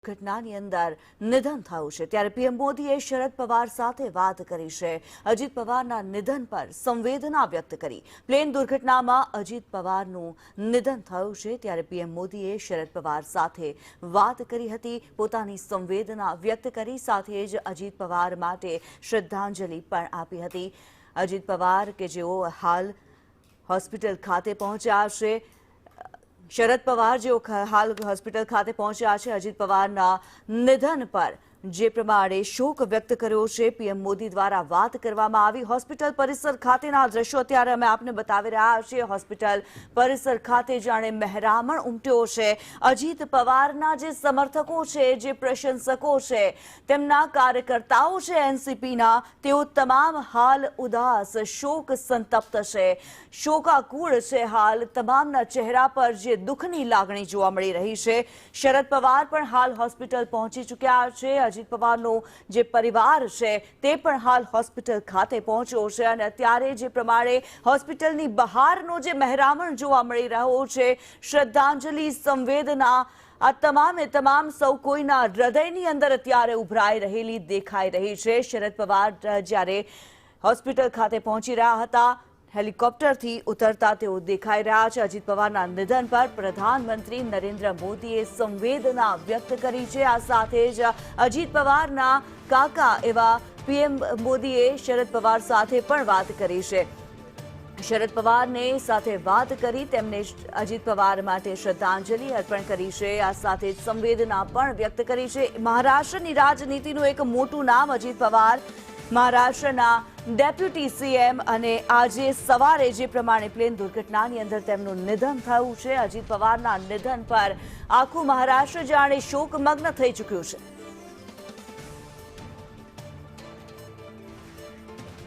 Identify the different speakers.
Speaker 1: ઘટનાની અંદર નિધન થયું છે ત્યારે પીએમ મોદીએ શરદ પવાર સાથે વાત કરી છે। અજીત પવારના નિધન પર સંવેદના વ્યક્ત કરી। પ્લેન દુર્ઘટનામાં અજીત પવારનું નિધન થયું છે ત્યારે પીએમ મોદીએ શરદ પવાર સાથે વાત કરી હતી, પોતાની સંવેદના વ્યક્ત કરી, સાથે જ અજીત પવાર માટે શ્રદ્ધાંજલિ પણ આપી હતી। અજીત પવાર કે જેઓ હાલ હોસ્પિટલ ખાતે પહોંચ્યા છે, शरद पवार जो हाल होस्पिटल खाते पहुंचा है, अजीत पवारना निधन पर जे प्रमाणे शोक व्यक्त कर्यो छे पीएम मोदी द्वारा बात करवामां आवी। होस्पिटल परिसर खातेना दृश्यो अत्यारे अमे आपने बतावी रह्या छीए। होस्पिटल परिसर खाते जाणे महेरामण उमट्यो छे। अजीत पवारना जे समर्थको छे, जे प्रशंसको छे, तेमना कार्यकर्ताओ छे एनसीपीना, तेओ तमाम हाल उदास, शोक संतप्त छे, शोकाकूळ छे। हाल तमामना चेहरा पर जे दुखनी लागणी जोवा मळी रही छे। शरद पवार पण हाल होस्पिटल पहोंची चूक्या छे। अजीत पवारनो जे परिवार छे ते पण हाल होस्पिटल खाते पहोंच्यो छे अने अत्यारे जे प्रमाणे होस्पिટલની બહારનો જે મહેરામણ જોવા મળી રહ્યો છે, શ્રદ્ધાંજલિ, સંવેદના, આ તમામે તમામ સૌ કોઈના હૃદયની અંદર અત્યારે ઉભરાઈ રહેલી દેખાઈ રહી છે। શરદ પવાર જ્યારે હોસ્પિટલ ખાતે પહોંચી રહ્યા હતા, हेलिकॉप्टरथी उतरता तेओ देखाई रह्या छे। अजीत पवारना निधन पर प्रधानमंत्री नरेन्द्र मोदीए संवेदना व्यक्त करी छे। आ साथे ज अजीत पवारना काका एवा पीएम मोदीए शरद पवार साथे पण वात करी छे। शरद पवारने साथे वात करी, तेमणे अजीत पवार माटे श्रद्धांजलि अर्पण करी छे। आ साथे संवेदना पण व्यक्त करी छे। महाराष्ट्रनी राजनीतिनुं एक मोटुं नाम अजीत पवार, महाराष्ट्રના ડેપ્યુટી સીએમ, અને આજે સવારે જે પ્રમાણે પ્લેન દુર્ઘટનાની અંદર તેમનું નિધન થયું છે, અજીત પવારના નિધન પર આખું મહારાષ્ટ્ર જાણે શોકમગ્ન થઈ ચૂક્યું છે।